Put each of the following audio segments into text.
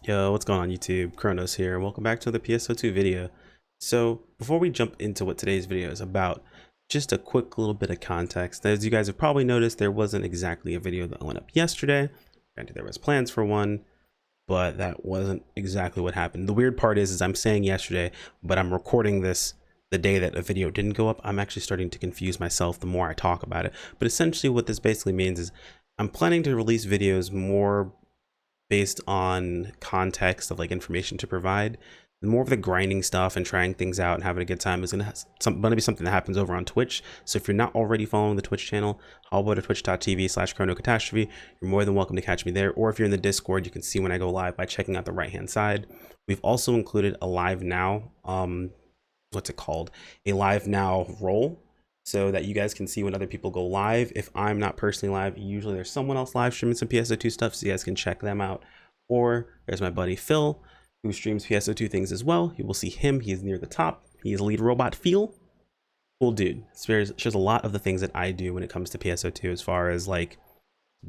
Yo, what's going on YouTube? Kronos here, and welcome back to the PSO2 video. So before we jump into what today's video is about, just a quick little bit of context. As you guys have probably noticed, there wasn't exactly a video that went up yesterday. Granted, there was plans for one, but that wasn't exactly what happened. The weird part is I'm saying yesterday, but I'm recording this the day that a video didn't go up. I'm actually starting to confuse myself the more I talk about it. But essentially what this basically means is I'm planning to release videos more based on context of like information to provide. More of the grinding stuff and trying things out and having a good time is going to be something that happens over on Twitch. So if you're not already following the Twitch channel, hop over to twitch.tv/chronocatastrophe. You're more than welcome to catch me there. Or if you're in the Discord, you can see when I go live by checking out the right-hand side. We've also included a live now, what's it called? A live now role, so that you guys can see when other people go live. If I'm not personally live, usually there's someone else live streaming some PSO2 stuff, so you guys can check them out. Or there's my buddy Phil, who streams PSO2 things as well. You will see him. He is near the top. He is lead robot Phil. Cool dude. Shows a lot of the things that I do when it comes to PSO2 as far as like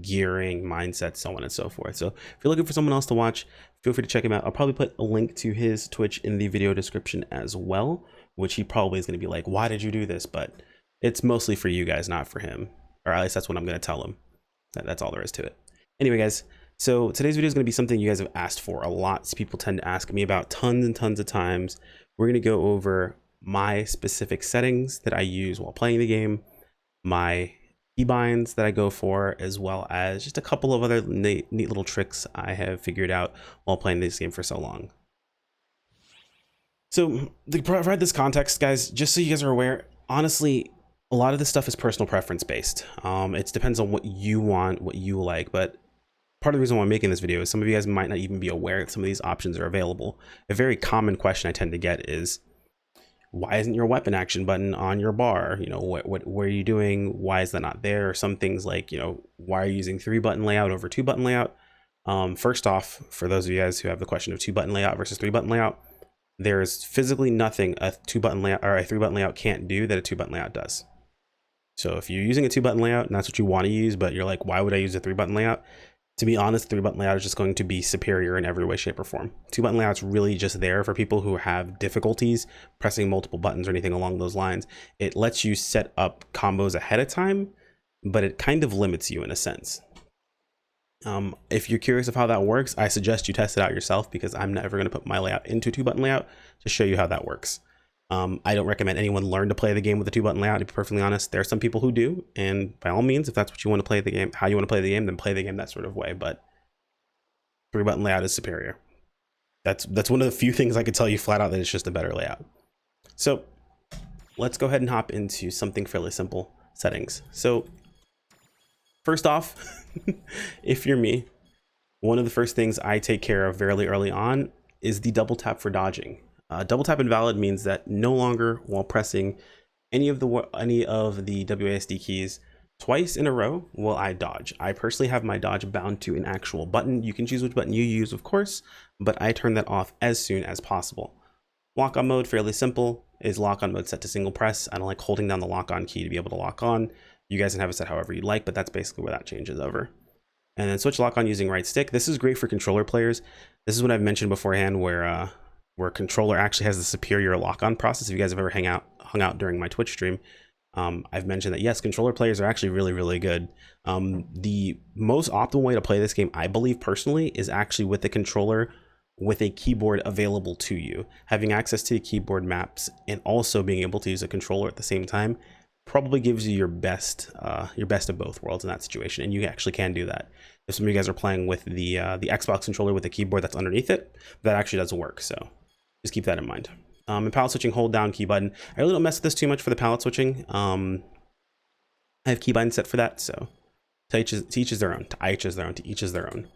gearing, mindset, so on and so forth. So if you're looking for someone else to watch, feel free to check him out. I'll probably put a link to his Twitch in the video description as well, which he probably is going to be like, why did you do this? But it's mostly for you guys, not for him. Or at least that's what I'm going to tell him. That's all there is to it. Anyway, guys, so today's video is going to be something you guys have asked for a lot. People tend to ask me about tons and tons of times. We're going to go over my specific settings that I use while playing the game, my keybinds that I go for, as well as just a couple of other neat little tricks I have figured out while playing this game for so long. So to provide this context, guys, just so you guys are aware, honestly, a lot of this stuff is personal preference based. It depends on what you want, what you like, but part of the reason why I'm making this video is some of you guys might not even be aware that some of these options are available. A very common question I tend to get is, why isn't your weapon action button on your bar? You know, what are you doing? Why is that not there? Or some things like, you know, why are you using 3-button layout over 2-button layout? First off, for those of you guys who have the question of 2-button layout versus 3-button layout, there's physically nothing a 2-button layout or a 3-button layout can't do that a 2-button layout does. So if you're using a 2-button layout and that's what you want to use, but you're like, why would I use a 3-button layout? To be honest, 3-button layout is just going to be superior in every way, shape, or form. 2-button layout's really just there for people who have difficulties pressing multiple buttons or anything along those lines. It lets you set up combos ahead of time, but it kind of limits you in a sense. If you're curious of how that works, I suggest you test it out yourself, because I'm never going to put my layout into 2-button layout to show you how that works. I don't recommend anyone learn to play the game with a 2-button layout, to be perfectly honest. There are some people who do, and by all means, if that's what you want to play the game, how you want to play the game, then play the game that sort of way. But 3-button layout is superior. That's one of the few things I could tell you flat out, that it's just a better layout. So let's go ahead and hop into something fairly simple, settings. So first off, if you're me, one of the first things I take care of fairly early on is the double tap for dodging. Double tap invalid means that no longer, while pressing any of the WASD keys twice in a row, will I dodge. I personally have my dodge bound to an actual button. You can choose which button you use, of course, but I turn that off as soon as possible. Lock on mode, fairly simple. Is lock on mode set to single press? I don't like holding down the lock on key to be able to lock on. You guys can have it set however you like, but that's basically where that changes over. And then switch lock on using right stick. This is great for controller players. This is what I've mentioned beforehand, where controller actually has the superior lock-on process. If you guys have ever hung out during my Twitch stream, I've mentioned that yes, controller players are actually really good. The most optimal way to play this game, I believe personally, is actually with the controller with a keyboard available to you. Having access to the keyboard maps and also being able to use a controller at the same time probably gives you your best of both worlds in that situation, and you actually can do that. If some of you guys are playing with the Xbox controller with a keyboard that's underneath it, that actually doesn't work. So just keep that in mind. In palette switching, hold down key button. I really don't mess with this too much for the palette switching. I have keybinds set for that, so to each is their own. To each is their own. To each is their own.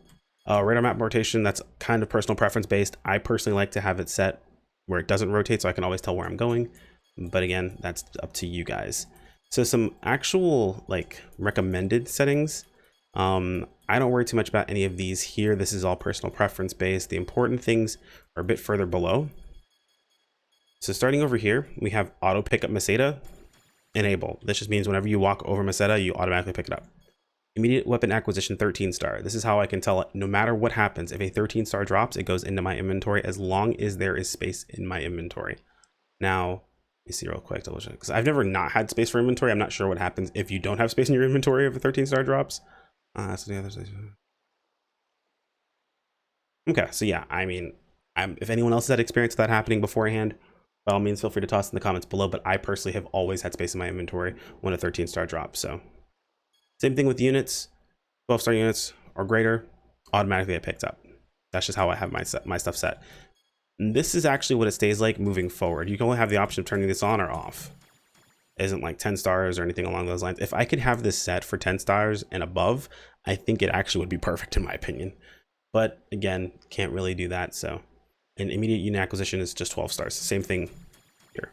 Radar map rotation, that's kind of personal preference based. I personally like to have it set where it doesn't rotate, so I can always tell where I'm going. But again, that's up to you guys. So some actual like recommended settings. I don't worry too much about any of these here. This is all personal preference based. The important things are a bit further below. So starting over here, we have auto pickup Meseta enable. This just means whenever you walk over Meseta, you automatically pick it up. Immediate weapon acquisition 13 star. This is how I can tell no matter what happens, if a 13 star drops, it goes into my inventory as long as there is space in my inventory. Now, let me see real quick, because I've never not had space for inventory. I'm not sure what happens if you don't have space in your inventory if a 13 star drops. So the other side. Okay, so yeah, I mean, if anyone else has had experience with that happening beforehand, by all means, feel free to toss in the comments below, but I personally have always had space in my inventory when a 13 star drops, so. Same thing with units, 12 star units or greater, automatically get picked up. That's just how I have my stuff set. And this is actually what it stays like moving forward. You can only have the option of turning this on or off. It isn't like 10 stars or anything along those lines. If I could have this set for 10 stars and above, I think it actually would be perfect in my opinion. But again, can't really do that. So an immediate unit acquisition is just 12 stars. Same thing here.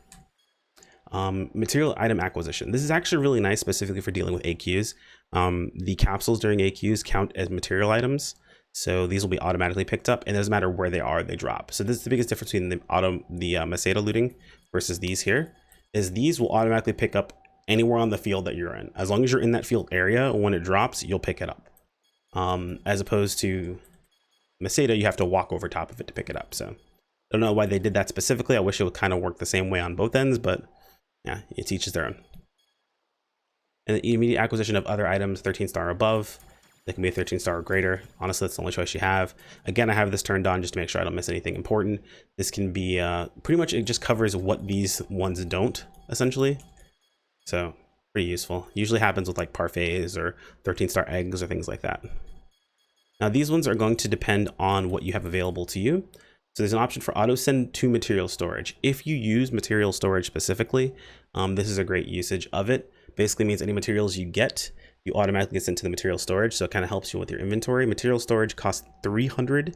Material item acquisition. This is actually really nice, specifically for dealing with AQs. The capsules during AQs count as material items, so these will be automatically picked up, and it doesn't matter where they are, they drop. So this is the biggest difference between the Meseta looting versus these here, is these will automatically pick up anywhere on the field that you're in. As long as you're in that field area, when it drops, you'll pick it up. As opposed to Meseta, you have to walk over top of it to pick it up. So I don't know why they did that specifically. I wish it would kind of work the same way on both ends, but yeah, it each is their own. And the immediate acquisition of other items, 13 star or above. They can be a 13 star or greater. Honestly, that's the only choice you have. Again, I have this turned on just to make sure I don't miss anything important. This can be pretty much, it just covers what these ones don't, essentially. So pretty useful. Usually happens with like parfaits or 13 star eggs or things like that. Now these ones are going to depend on what you have available to you. So there's an option for auto send to material storage. If you use material storage specifically, this is a great usage of it. Basically means any materials you get, you automatically get sent to the material storage. So it kind of helps you with your inventory. Material storage costs 300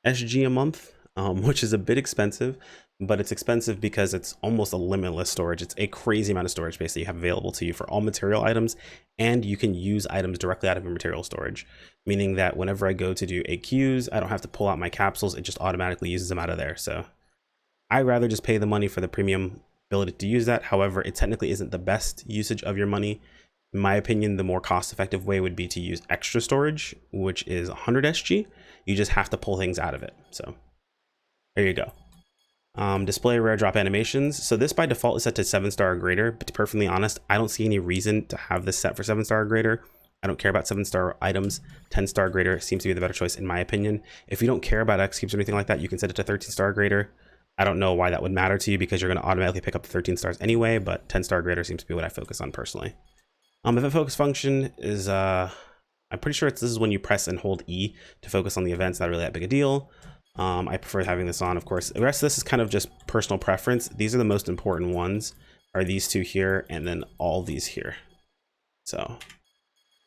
SG a month, which is a bit expensive, but it's expensive because it's almost a limitless storage. It's a crazy amount of storage space that you have available to you for all material items, and you can use items directly out of your material storage, meaning that whenever I go to do AQs, I don't have to pull out my capsules. It just automatically uses them out of there. So I'd rather just pay the money for the premium ability to use that. However, it technically isn't the best usage of your money. In my opinion, the more cost-effective way would be to use extra storage, which is 100 SG. You just have to pull things out of it. So there you go. Display rare drop animations. So this by default is set to 7 star or greater, but to be perfectly honest, I don't see any reason to have this set for 7 star or greater. I don't care about 7 star items. 10 star or greater seems to be the better choice in my opinion. If you don't care about X cubes or anything like that, you can set it to 13 star or greater. I don't know why that would matter to you because you're going to automatically pick up the 13 stars anyway, but 10 star or greater seems to be what I focus on personally. Event focus function is, I'm pretty sure this is when you press and hold E to focus on the events. Not really that big a deal. I prefer having this on, of course. The rest of this is kind of just personal preference. These are the most important ones, are these two here, and then all these here. So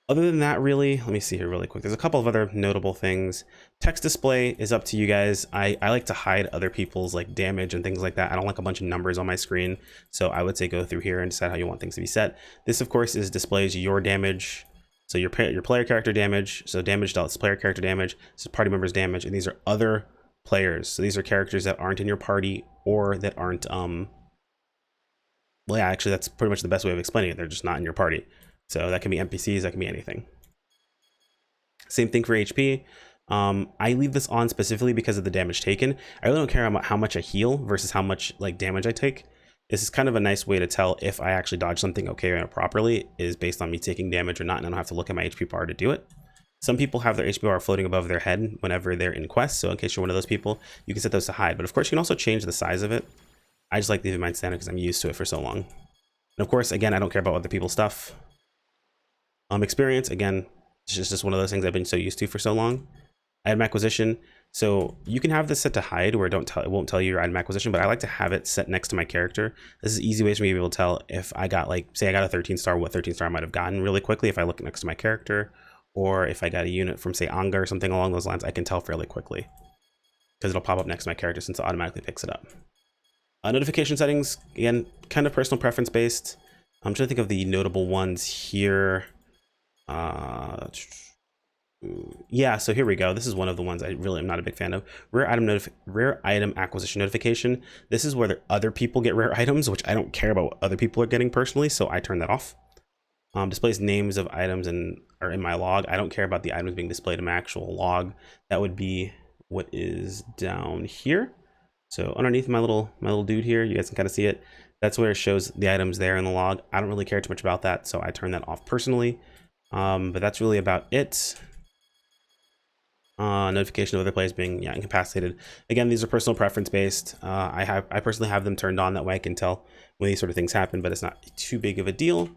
other than that, really, let me see here really quick. There's a couple of other notable things. Text display is up to you guys. I like to hide other people's like damage and things like that. I don't like a bunch of numbers on my screen. So I would say go through here and decide how you want things to be set. This, of course, displays your damage. So your player character damage. So damage dots player character damage. This is party members damage. And these are other players. So these are characters that aren't in your party or that aren't, well, yeah, actually, that's pretty much the best way of explaining it. They're just not in your party. So that can be NPCs, that can be anything. Same thing for HP. I leave this on specifically because of the damage taken. I really don't care about how much I heal versus how much like damage I take. This is kind of a nice way to tell if I actually dodge something okay or properly, is based on me taking damage or not, and I don't have to look at my HP bar to do it. Some people have their HP bar floating above their head whenever they're in quests, so in case you're one of those people, you can set those to hide. But of course, you can also change the size of it. I just like leaving mine standard because I'm used to it for so long. And of course, again, I don't care about other people's stuff. Experience, again, it's just one of those things I've been so used to for so long. Item acquisition. So you can have this set to hide where it won't tell you your item acquisition, but I like to have it set next to my character. This is easy ways for me to be able to tell if I got, like, say I got a 13 star, what 13 star I might have gotten really quickly if I look next to my character, or if I got a unit from, say, Anga or something along those lines, I can tell fairly quickly because it'll pop up next to my character since it automatically picks it up. Notification settings, again, kind of personal preference based. I'm trying to think of the notable ones here. Yeah, so here we go. This is one of the ones I really am not a big fan of. Rare item acquisition notification. This is where other people get rare items, which I don't care about what other people are getting personally, so I turn that off. Displays names of items are in my log. I don't care about the items being displayed in my actual log. That would be what is down here. So underneath my little dude here, you guys can kind of see it. That's where it shows the items there in the log. I don't really care too much about that, so I turn that off personally. But that's really about it. Notification of other players being incapacitated. Again, these are personal preference based. I personally have them turned on, that way I can tell when these sort of things happen, but it's not too big of a deal.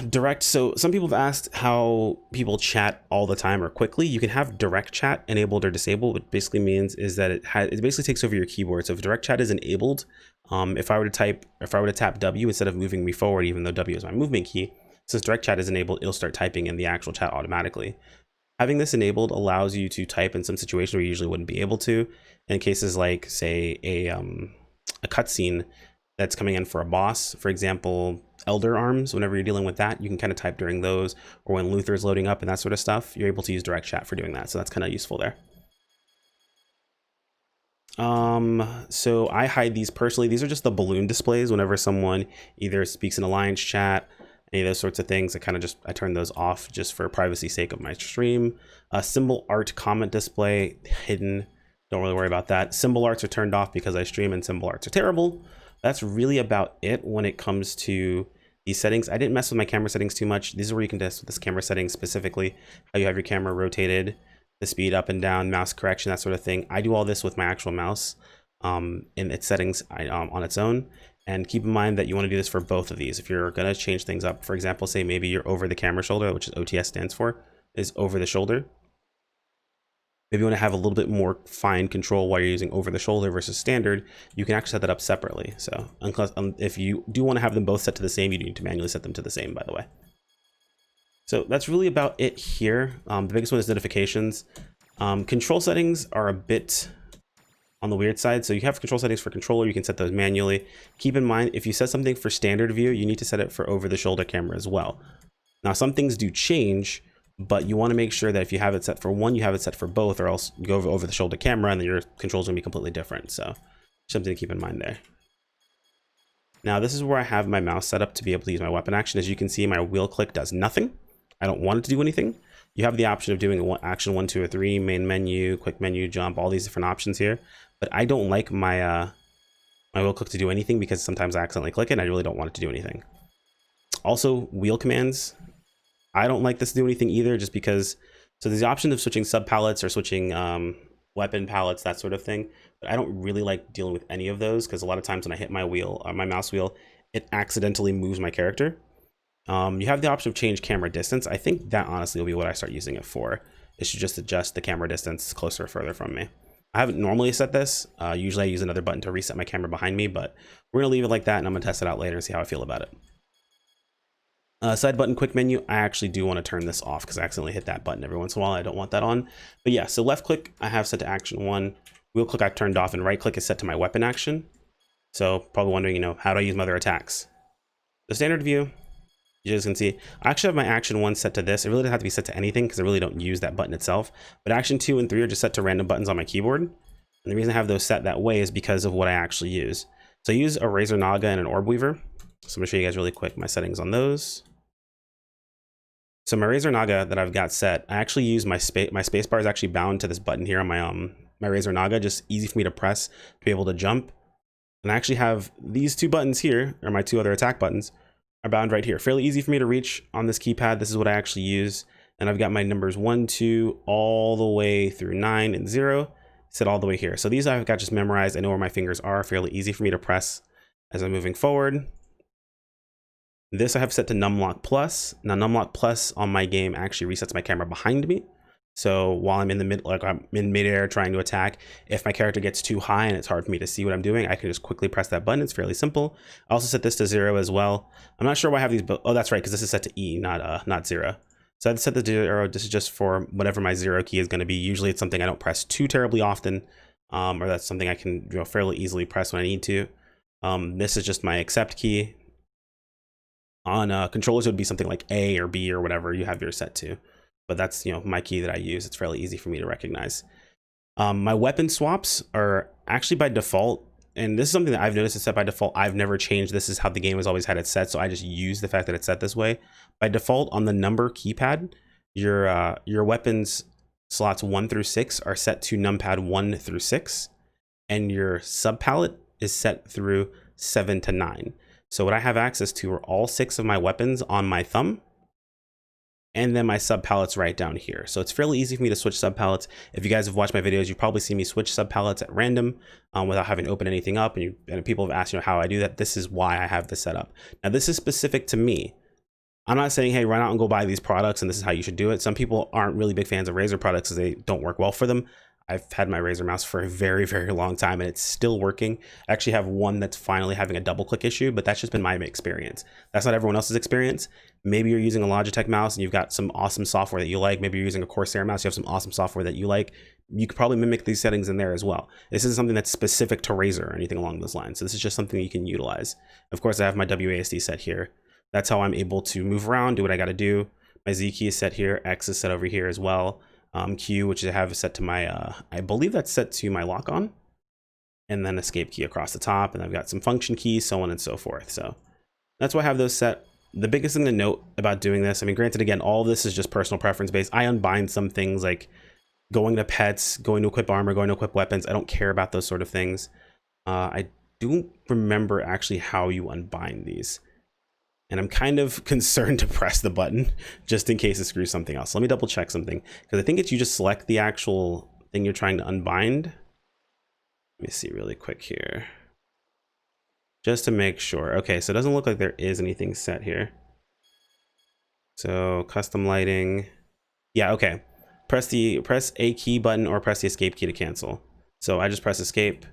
Direct. So some people have asked how people chat all the time or quickly. You can have direct chat enabled or disabled. What it basically means is that it basically takes over your keyboard. So if direct chat is enabled, if I were to tap W instead of moving me forward, even though W is my movement key, since direct chat is enabled, it'll start typing in the actual chat automatically. Having this enabled allows you to type in some situations where you usually wouldn't be able to. In cases like, say, a cutscene that's coming in for a boss, for example, Elder Arms, whenever you're dealing with that, you can kind of type during those, or when Luther's loading up and that sort of stuff, you're able to use direct chat for doing that. So that's kind of useful there. So I hide these personally. These are just the balloon displays whenever someone either speaks in Alliance chat, any of those sorts of things. I turn those off just for privacy sake of my stream. Symbol art comment display hidden. Don't really worry about that. Symbol arts are turned off because I stream and symbol arts are terrible. That's really about it when it comes to these settings. I didn't mess with my camera settings too much. These are where you can test with this camera settings, specifically how you have your camera rotated, the speed up and down, mouse correction, that sort of thing. I do all this with my actual mouse in its settings on its own. And keep in mind that you want to do this for both of these. If you're going to change things up, for example, say maybe you're over the camera shoulder, which is OTS stands for, is over the shoulder. Maybe you want to have a little bit more fine control while you're using over the shoulder versus standard, you can actually set that up separately. So if you do want to have them both set to the same, you need to manually set them to the same, by the way. So that's really about it here. The biggest one is notifications. Control settings are a bit on the weird side. So you have control settings for controller, you can set those manually. Keep in mind, if you set something for standard view, you need to set it for over the shoulder camera as well. Now, some things do change, but you want to make sure that if you have it set for one, you have it set for both, or else you go over the shoulder camera and then your controls are going to be completely different. So something to keep in mind there. Now, this is where I have my mouse set up to be able to use my weapon action. As you can see, my wheel click does nothing. I don't want it to do anything. You have the option of doing action 1, 2, or 3, main menu, quick menu, jump, all these different options here. But I don't like my my wheel click to do anything because sometimes I accidentally click it and I really don't want it to do anything. Also, wheel commands, I don't like this to do anything either, just because, so there's the option of switching sub palettes or switching weapon palettes, that sort of thing. But I don't really like dealing with any of those because a lot of times when I hit my wheel, my mouse wheel, it accidentally moves my character. You have the option of change camera distance. I think that honestly will be what I start using it for. It should just adjust the camera distance closer or further from me. I haven't normally set this. Usually I use another button to reset my camera behind me, but we're gonna leave it like that and I'm gonna test it out later and see how I feel about it. Side button quick menu, I actually do want to turn this off because I accidentally hit that button every once in a while. I don't want that on. But yeah, so left click I have set to action 1. Wheel click I've turned off, and right click is set to my weapon action. So probably wondering, how do I use my other attacks? The standard view, you guys can see, I actually have my action 1 set to this. It really doesn't have to be set to anything because I really don't use that button itself. But action 2 and 3 are just set to random buttons on my keyboard. And the reason I have those set that way is because of what I actually use. So I use a Razor Naga and an Orb Weaver. So I'm gonna show you guys really quick my settings on those. So my Razor Naga that I've got set, I actually use my space bar is actually bound to this button here on my Razor Naga, just easy for me to press to be able to jump. And I actually have these 2 buttons here, or my 2 other attack buttons, are bound right here. Fairly easy for me to reach on this keypad. This is what I actually use. And I've got my numbers 1, 2, all the way through 9 and 0, set all the way here. So these I've got just memorized. I know where my fingers are, fairly easy for me to press as I'm moving forward. This I have set to Numlock Plus. Now Numlock Plus on my game actually resets my camera behind me. So while I'm in the I'm in midair trying to attack, if my character gets too high and it's hard for me to see what I'm doing, I can just quickly press that button. It's fairly simple. I also set this to 0 as well. I'm not sure why I have these, but oh, that's right, because this is set to E, not 0. So I'd set the 0. This is just for whatever my 0 key is going to be. Usually it's something I don't press too terribly often, or that's something I can fairly easily press when I need to. This is just my accept key. On controllers, it would be something like A or B or whatever you have yours set to. But that's my key that I use. It's fairly easy for me to recognize. My weapon swaps are actually by default and this is something that I've noticed is set by default. I've never changed. This is how the game has always had it set. So I just use the fact that it's set this way. By default on the number keypad, your weapons slots 1 through 6 are set to numpad 1 through 6. And your sub palette is set through 7 to 9. So what I have access to are all 6 of my weapons on my thumb, and then my sub palettes right down here. So it's fairly easy for me to switch sub palettes. If you guys have watched my videos, you've probably seen me switch sub palettes at random without having to open anything up. And people have asked, how I do that. This is why I have this set up. Now, this is specific to me. I'm not saying, hey, run out and go buy these products and this is how you should do it. Some people aren't really big fans of Razer products because they don't work well for them. I've had my Razer mouse for a very, very long time and it's still working. I actually have one that's finally having a double click issue, but that's just been my experience. That's not everyone else's experience. Maybe you're using a Logitech mouse and you've got some awesome software that you like. Maybe you're using a Corsair mouse, you have some awesome software that you like. You could probably mimic these settings in there as well. This isn't something that's specific to Razer or anything along those lines. So this is just something you can utilize. Of course, I have my WASD set here. That's how I'm able to move around, do what I got to do. My Z key is set here. X is set over here as well. Q, which I have set to my, I believe that's set to my lock on, and then escape key across the top. And I've got some function keys, so on and so forth. So that's why I have those set. The biggest thing to note about doing this, I mean, granted, again, all of this is just personal preference based. I unbind some things like going to pets, going to equip armor, going to equip weapons. I don't care about those sort of things. I don't remember actually how you unbind these. And I'm kind of concerned to press the button just in case it screws something else. Let me double check something, because I think it's you just select the actual thing you're trying to unbind. Let me see really quick here, just to make sure. Okay, so it doesn't look like there is anything set here. So custom lighting. Yeah, okay. Press a key button or press the escape key to cancel. So I just press escape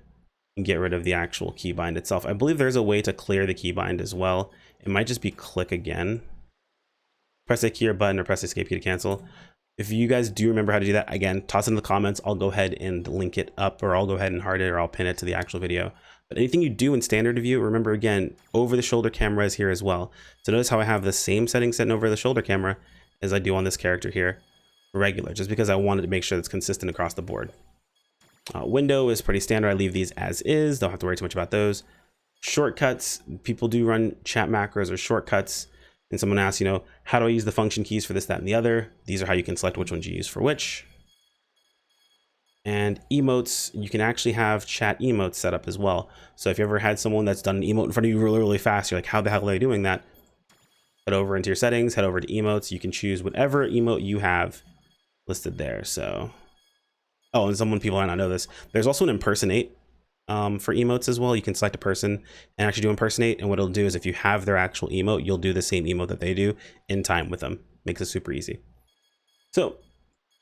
and get rid of the actual keybind itself. I believe there's a way to clear the keybind as well. It might just be click again. Press a key or button or press escape key to cancel. If you guys do remember how to do that, again, toss it in the comments. I'll go ahead and link it up, or I'll go ahead and heart it, or I'll pin it to the actual video. But anything you do in standard view, remember, again, over the shoulder camera is here as well. So notice how I have the same setting set over the shoulder camera as I do on this character here, regular, just because I wanted to make sure that's consistent across the board. Window is pretty standard. I leave these as is. Don't have to worry too much about those. Shortcuts, people do run chat macros or shortcuts, and someone asks, how do I use the function keys for this, that, and the other? These are how you can select which ones you use for which. And emotes, you can actually have chat emotes set up as well. So if you ever had someone that's done an emote in front of you really, really fast, you're like, how the hell are they doing that? Head over into your settings, head over to emotes. You can choose whatever emote you have listed there. So, oh, and people might not know this. There's also an impersonate for emotes as well. You can select a person and actually do impersonate, and what it'll do is if you have their actual emote, you'll do the same emote that they do in time with them. Makes it super easy. So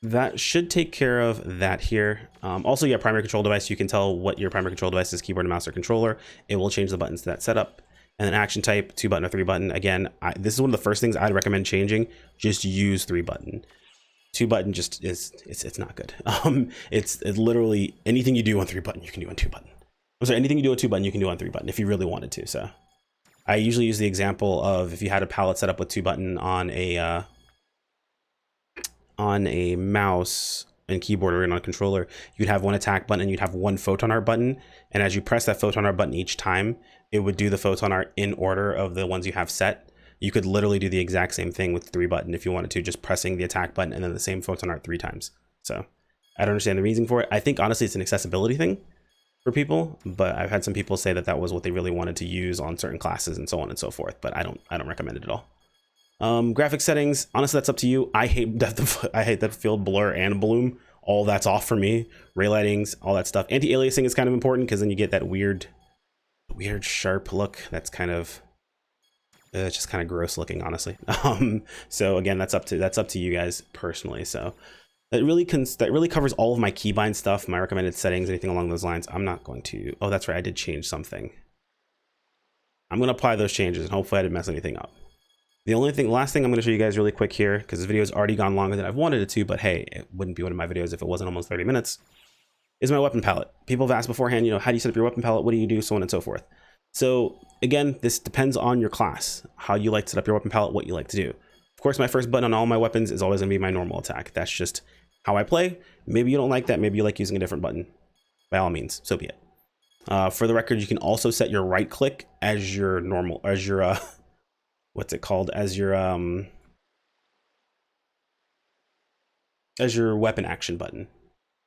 that should take care of that here. Also, yeah, primary control device, you can tell what your primary control device is, keyboard, mouse, or controller. It will change the buttons to that setup. And then action type, 2-button or 3-button. Again, this is one of the first things I'd recommend changing. Just use 3-button. 2-button just it's not good. It's literally anything you do on 3-button, you can do on 2-button. I'm sorry, anything you do on 2-button, you can do on 3-button if you really wanted to. So I usually use the example of if you had a palette set up with 2-button on a mouse and keyboard or on a controller, you'd have one attack button and you'd have one photon art button. And as you press that photon art button each time, it would do the photon art in order of the ones you have set. You could literally do the exact same thing with 3-button if you wanted to, just pressing the attack button and then the same photon art 3 times. So I don't understand the reason for it. I think honestly it's an accessibility thing for people, but I've had some people say that that was what they really wanted to use on certain classes and so on and so forth, but I don't recommend it at all. Graphic settings, honestly, that's up to you. I hate depth of field, blur, and bloom. All that's off for me. Ray lightings, all that stuff. Anti-aliasing is kind of important because then you get that weird sharp look. That's kind of it's just kind of gross looking, honestly. So again, that's up to you guys personally. So that really covers all of my keybind stuff, my recommended settings, anything along those lines. I'm not going to. Oh, that's right. I did change something. I'm going to apply those changes and hopefully I didn't mess anything up. The last thing I'm going to show you guys really quick here, because this video has already gone longer than I've wanted it to, but hey, it wouldn't be one of my videos if it wasn't almost 30 minutes, is my weapon palette. People have asked beforehand, how do you set up your weapon palette? What do you do? So on and so forth. So again, this depends on your class, how you like to set up your weapon palette, what you like to do. Of course, my first button on all my weapons is always going to be my normal attack. That's just how I play. Maybe you don't like that. Maybe you like using a different button. By all means, so be it. For the record, you can also set your right click as your normal, as your, what's it called? As your weapon action button.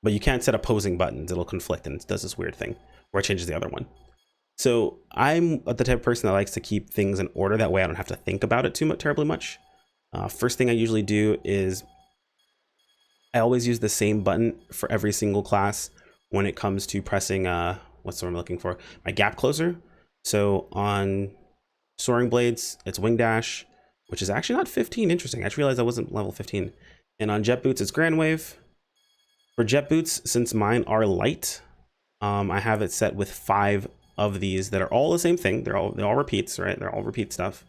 But you can't set opposing buttons. It'll conflict and it does this weird thing where it changes the other one. So I'm the type of person that likes to keep things in order. That way I don't have to think about it terribly much. First thing I usually do is I always use the same button for every single class when it comes to pressing, what's the word I'm looking for? My gap closer. So on soaring blades, it's wing dash, which is actually not 15. Interesting. I just realized I wasn't level 15. And on jet boots, it's grand wave. For jet boots, since mine are light, I have it set with 5 of these that are all the same thing. They're all repeats, right? They're all repeat stuff.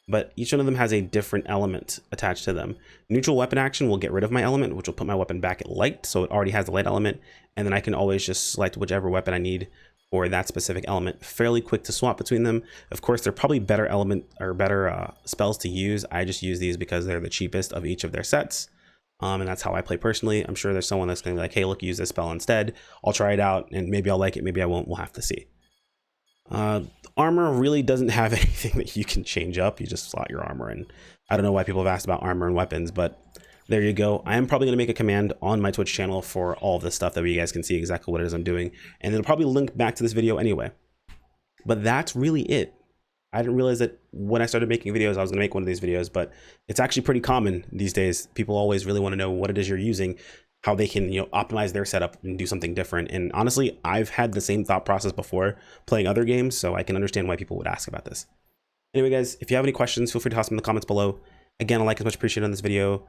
But each one of them has a different element attached to them. Neutral weapon action will get rid of my element, which will put my weapon back at light, so it already has the light element, and then I can always just select whichever weapon I need for that specific element. Fairly quick to swap between them. Of course, they're probably better spells to use. I just use these because they're the cheapest of each of their sets, and that's how I play personally. I'm sure there's someone that's going to be like, hey, look, use this spell instead. I'll try it out, and maybe I'll like it, maybe I won't. We'll have to see. Armor really doesn't have anything that you can change up. You just slot your armor in. I don't know why people have asked about armor and weapons, but there you go. I am probably going to make a command on my Twitch channel for all of this stuff that you guys can see exactly what it is I'm doing. And it'll probably link back to this video anyway. But that's really it. I didn't realize that when I started making videos, I was going to make one of these videos, but it's actually pretty common these days. People always really want to know what it is you're using, how they can, optimize their setup and do something different. And honestly, I've had the same thought process before playing other games, so I can understand why people would ask about this. Anyway, guys, if you have any questions, feel free to toss them in the comments below. Again, a like is much appreciated on this video.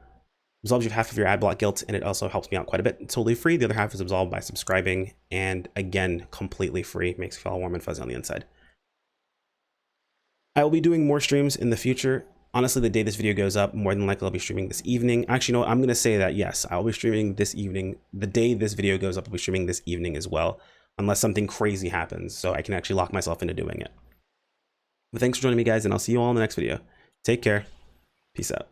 Absolves you of half of your ad block guilt, and it also helps me out quite a bit. It's totally free. The other half is absolved by subscribing, and again, completely free. Makes you feel all warm and fuzzy on the inside. I will be doing more streams in the future. Honestly, the day this video goes up, more than likely I'll be streaming this evening. Actually, no, I'm going to say that, yes, I'll be streaming this evening. The day this video goes up, I'll be streaming this evening as well, unless something crazy happens, so I can actually lock myself into doing it. But thanks for joining me, guys, and I'll see you all in the next video. Take care. Peace out.